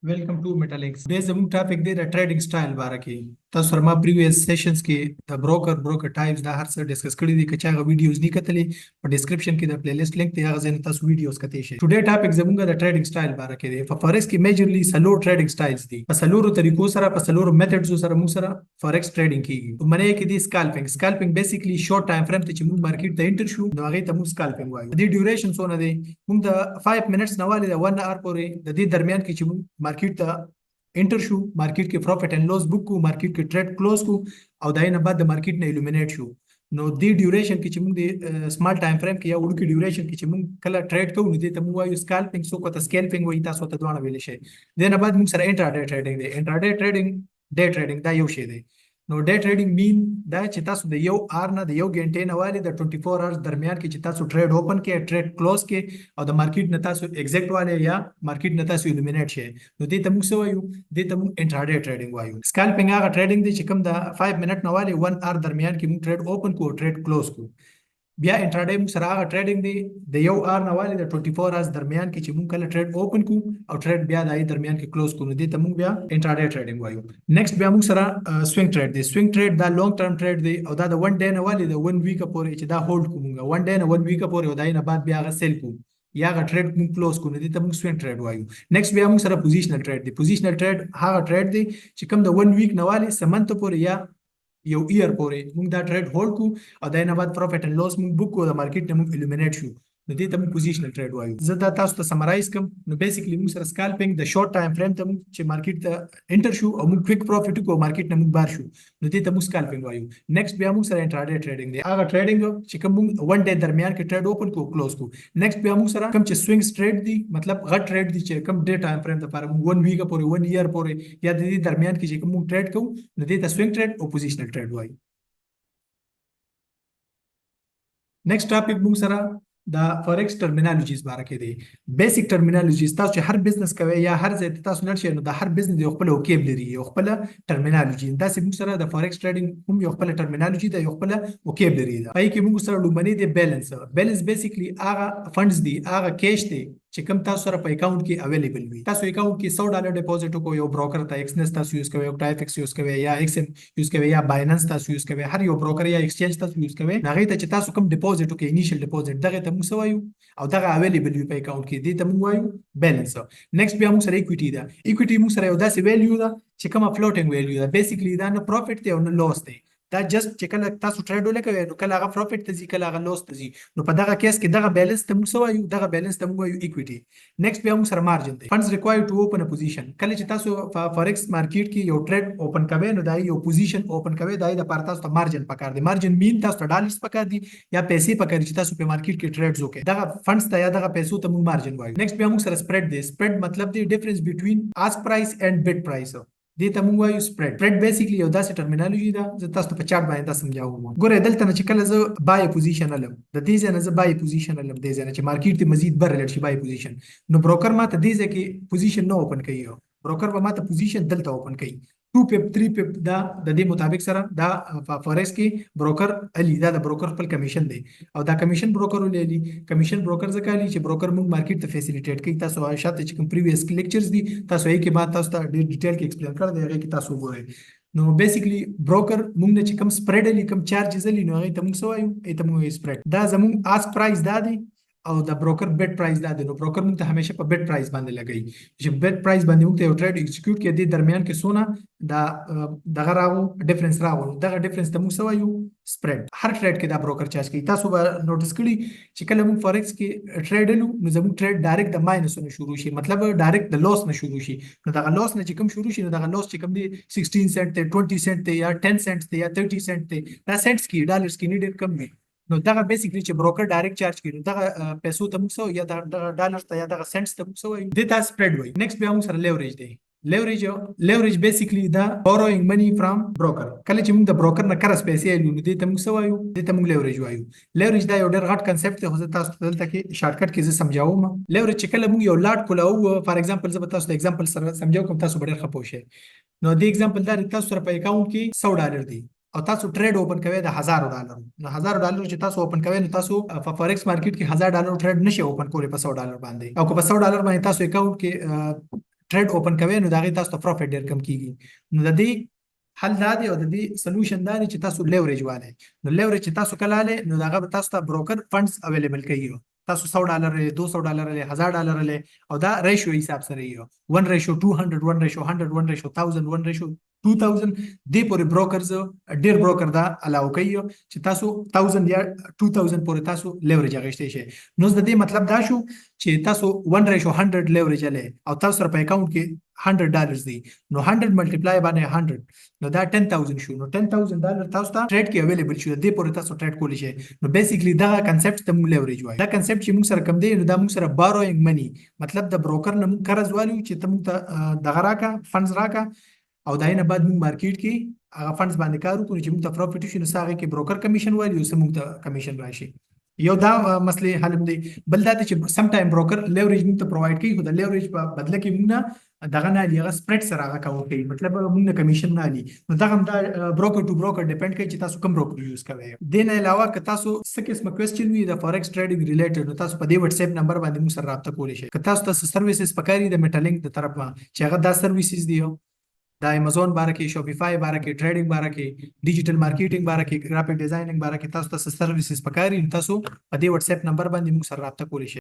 Welcome to Metalix. Today's topic دی د ټریډینګ سټایل باره کې. تاسو سره ما پریویس سیشنز کې د بروکر ټایپس دا هر څه ډیسکس کړی دي. که چا هغه ویډیوز نه کتلې په ډسکرپشن کې د پلی لیست لینک دی، هغه ځای نه تاسو ویډیوز کتلی شئ. ټوډے ټاپک زموږ د ټریډینګ سټایل باره کې دی. په فارکس کې میجرلی څلور ټریډینګ سټایلز دي. په څلورو طریقو سره په څلورو میتھډز سره موږ سره فارکس ټریډینګ کیږي. په منې کې دی سکالپینګ بیسیکلی شورت ټایم فریم ته چې موږ مارکیټ ته انټر شو نو هغه ته موږ سکالپینګ وایو. د ډیوریشن څونه دی؟ موږ د 5 منټس نه والي د 1 اور پورې د دې درمیان کې چې موږ مارکیټ ته انټر شو، مارکیټ کې پروفټ اینڈ لاس بک کو، مارکیټ کې ټریډ کلوز کو او دای نه بعد د مارکیټ نه ایلومینیټ شو. نو دی ډیوریشن کې چې موږ د سمال ټایم فریم کې یا وړوکی ډیوریشن کې چې موږ کله ټریډ کوو نو دې ته موږ وایو سکالپینګ، سو کوته سکالپینګ وایي، تاسو ته دوه ویل شي. د نه بعد موږ سره انټراډے ټریډینګ دی. انټراډے ټریډینګ ډے ټریډینګ دا یو شی دی. نو ډے ټریډینګ مین دا چې تاسو د یو آر نه د یو غنټې نه والي د 24 اورز درمیان کې چې تاسو ټریډ اوپن کې ټریډ کلوز کې او د مارکیټ نه تاسو ایگزیکټ والي یا مارکیټ نه تاسو ایلومینیټ شي نو دې ته موږ څه وایو؟ دې ته موږ انټراډے ټریډینګ وایو. سکالپینګ هغه ټریډینګ دی چې کوم د 5 منټ نه والي 1 اور درمیان کې موږ ټریډ اوپن کو ټریډ کلوز کو. بیا انټراډے موږ سره هغه ټریډینګ دی د یو اور نه والي د 24 اورز درمیان کې چې موږ کله ټریډ اوپن کو او ټریډ بیا د درمیان کې کلوز کو نو دې ته موږ بیا انټراډے ټریډینګ وایو. نیکسٹ بیا موږ سره سوینګ ټریډ دی. سوینګ ټریډ دا لانګ ټرم ټریډ دی او دا د 1 ډے نه والي د 1 ویک پورې چې دا هولډ کو موږ 1 ډے نه 1 ویک پورې او دای نه بعد بیا هغه سیل کو یا هغه ټریډ موږ کلوز کو نو دې ته موږ سوینګ ټریډ وایو. نیکسٹ بیا موږ سره پوزیشنل ټریډ دی. پوزیشنل ټریډ هغه ټریډ دی چې کوم د 1 ویک نه والي سمنت پورې یا یو ایر پورې موږ دا ټریډ هولډ کو او دای نه بعد پروفټ اینڈ لاس موږ بک کو د مارکیټ نه موږ ایلومینیټ شو نو دې ته موږ پوزیشنل ټریډ وایو. زه دا تاسو ته سمرایز کوم. نو بیسیکلی موږ سره سکالپینګ د شورت ټایم فریم ته موږ چې مارکیټ ته انټر شو او موږ کویک پروفټ کو مارکیټ نه موږ بار شو نو دې ته موږ سکالپینګ وایو. نیکسٹ بیا موږ سره انټراډے ټریډینګ دی. هغه ټریډینګ چې کوم موږ 1 ډے درمیان کې ټریډ اوپن کو کلوز کو. نیکسٹ بیا موږ سره کوم چې سوینګ ټریډ دی مطلب غټ ټریډ دی چې کوم ډے ټایم فریم لپاره موږ 1 ویک پورې 1 ایئر پورې یا د دې درمیان کې چې کوم موږ ټریډ کوو نو دې ته سوینګ ټریډ او پوزیشنل ټریډ وایو. نیکسٹ ټاپک موږ سره د فورکس ټرمینالوجیز باره کې دی. بیسیک ټرمینالوجیز تاسو چې هر بزنس کوي یا هر ځای ته تاسو لړ شئ نو د هر بزنس یو خپل وکیبلري یو خپل ټرمینالوجي دا چې موږ سره د فورکس ټریډینګ هم یو خپل ټرمینالوجي ده یو خپل وکیبلري ده. پای کې موږ سره لومړنی دی بیلانس بیسیکلی هغه فندز دي هغه کیش دی چې کوم تاسو سره په اکاونټ کې اویلیبل وي. تاسو اکاونټ کې $100 ډیپوزټ کو یو بروکر ته ایکسنس تاسو یوز کوئ، ټایفکس یوز کوئ یا ایکسم یوز کوئ یا بایننس تاسو یوز کوئ، هر یو بروکر یا ایکسچینج تاسو یوز کوئ هغه ته چې تاسو کوم ډیپوزټ کوئ انیشل ډیپوزټ دغه ته موږ وایو او دغه اویلیبل وي په اکاونټ کې دې ته موږ وایو بیلانس. نیکسٹ بیا موږ سره ایکویټي ده. ایکویټي موږ سره یو داسې ویلیو ده چې کومه فلوټینګ ویلیو ده. بیسیکلی دا نه پروفټ دی او نه لاس دی. دا جست چې کله تاسو ټریډ ولکوي نو کله هغه پروفټ ته ځي کله هغه لاس ته ځي نو په دغه کیس کې دغه بیلانس ته موږ وایو دغه بیلانس ته موږ وایو ایکویټي. نیکسٹ بیا موږ سره مارجن دی. فندز ریکوایر ټو اوپن ا پوزیشن. کله چې تاسو فارکس مارکیټ کې یو ټریډ اوپن کوئ نو دا یو پوزیشن اوپن کوئ دا د لپاره تاسو ته مارجن پکار دی. مارجن مین تاسو ته ډالرز پکار دي یا پیسې پکار دي چې تاسو په مارکیټ کې ټریډز وکړئ. دغه فندز ته یا دغه پیسو ته موږ مارجن وایو. نیکسٹ بیا موږ سره سپریډ دی. سپریډ مطلب دی ډیفرنس بټوین آسک پرایس اینڈ بیډ پرایس. دې ته موږ وایو سپریډ. سپریډ بیسیکلی یو داسې ټرمینالوجي ده زه تاسو ته په چارت باندې دا سمجاوم. ګوره دلته نه چې کله زه بای پوزیشن الم د دې ځای نه زه بای پوزیشن الم دې ځای نه چې مارکیټ ته مزید بر لټ شي بای پوزیشن نو بروکر ما ته دې ځای کې پوزیشن نه اوپن کوي. بروکر به ما ته پوزیشن دلته اوپن کوي 2 پپ 3 پپ دا د دې مطابق سره دا فورکس کې بروکر علي دا د بروکر خپل کمیشن دی او دا کمیشن بروکر ولې علي کمیشن بروکر ځکه علي چې بروکر موږ مارکیټ ته فیسیلیټیټ کوي. تاسو شاته چې کوم پریویس لیکچرز دي تاسو یې کې بعد تاسو ته ډیر ډیټیل کې ایکسپلین کړی دی هغه کې تاسو وګورئ. نو بیسیکلی بروکر موږ نه چې کوم سپریډ علي کوم چارجز علي نو هغه ته موږ وایو ته موږ سپریډ. دا زموږ آسک پرایس دا دی او د بروکر بیډ پرایس دا دی. نو بروکر موږ ته همیشه په بیډ پرایس باندې لګوي چې بیډ پرایس باندې موږ ته یو ټریډ ایکزیکیوټ کړي د درمیان کې سونه دا دغه راغو ډیفرنس راغو دغه ډیفرنس ته موږ وایو سپریډ. هر ټریډ کې دا بروکر چارج کوي. تاسو به نوټس کړئ چې کله موږ فورکس کې ټریډ لو نو زموږ ټریډ ډایرکټ د ماینس نه شروع شي مطلب ډایرکټ د لاس نه شروع شي نو دغه لاس نه چې کوم شروع شي نو دغه لاس چې کوم دی 16 سنت ته 20 سنت ته یا 10 سنت ته یا 30 سنت ته دا سنټس کې ډالرز کې نه ډیر کم وي نو دغه بیسیکلی چې بروکر ډایرکټ چارج کوي دغه پیسو ته موږ یا دغه ډالرز ته یا دغه سنټس ته موږ وایو دې ته سپریډ وایي. نیکسٹ بیا موږ سره لیوریج دی. لیوریج بیسیکلی دا بوروینګ منی فرام بروکر. کله چې موږ د بروکر نه قرض پیسې اخلو نو دې ته موږ وایو دې ته موږ لیوریج وایو. لیوریج دا یو ډېر غټ کنسپټ دی خو زه تاسو ته دلته کې شارټ کټ کې زه سمجاوم. لیوریج چې کله موږ یو لاټ کولاو فار ایگزامپل زه به تاسو ته ایگزامپل سره سمجاو کوم تاسو ډېر ښه پوه شئ. نو د ایگزامپل دا تاسو سره په اکاونټ کې $100 دی او تاسو ټریډ اوپن کوئ د $1000 نو $1000 چې تاسو اوپن کوئ نو تاسو په فورکس مارکیټ کې $1000 ټریډ نشئ اوپن کولی په $100 باندې او که په $100 باندې تاسو اکاونټ کې ټریډ اوپن کوي نو دا غي تاسو ته پروفیټ ډیر کم کیږي نو د دې حل دا دی او د دې سولوشن دا دی چې تاسو لیوریج والے نو لیوریج چې تاسو کلاله نو دا غو تاسو ته بروکر فندز اویلیبل کوي تاسو $100 لري $200 لري $1000 لري او دا ریشیو حساب سره یو 1:200 1:100 1:1000 1:2000 دې پورې بروکرز ډیر بروکر دا الاو کوي چې تاسو 1000 یا 2000 پورې تاسو لیوریج اغشته شي نو د دې مطلب دا شو چې تاسو 1:100 لیوریج لري او تاسو سره په اکاونټ کې $100 دی نو 100 ملټیپلای باندې 100 نو دا 10000 شو نو $10,000 تاسو ته ټریډ کې اویلیبل شو دې پورې تاسو ټریډ کولی شئ نو بیسیکلی دا کنسپټ ته موږ لیوریج وایو دا کنسپټ چې موږ سره کوم دی نو دا موږ سره باروینګ منی مطلب د بروکر نه موږ قرض والو چې ته موږ دغه راکا فندز راکا او دا نه بعد موږ مارکیټ کې هغه فندز باندې کار وکړو چې موږ ته پروفیټ شي نو ساغه کې بروکر کمیشن وایي او موږ ته کمیشن راشي یو دا مسلې حل دی بل دا چې سم ټایم بروکر لیوریج موږ ته پرووایډ کوي خو د لیوریج په بدله کې موږ نه دغه نه لیغه سپریډ سره هغه کوي مطلب موږ نه کمیشن نه لي نو دغه دا بروکر ټو بروکر ډیپند کوي چې تاسو کوم بروکر یوز کوئ د نه علاوه که تاسو څه قسمه کوېسچن وي د فورکس ټریډینګ ریلیټډ نو تاسو په دې واتس اپ نمبر باندې موږ سره رابطه کولی شئ که تاسو سرویسز پکاري د میټالینګ د طرف چې هغه دا سرویسز دی دا امازون باره کې شوپیفای باره کې ټریډینګ باره کې ډیجیټل مارکیټینګ باره کې ګرافیک ډیزاینینګ باره کې تاسو سرویسز پکاري تاسو په دې واتس اپ نمبر باندې موږ سره رابطه کولی شئ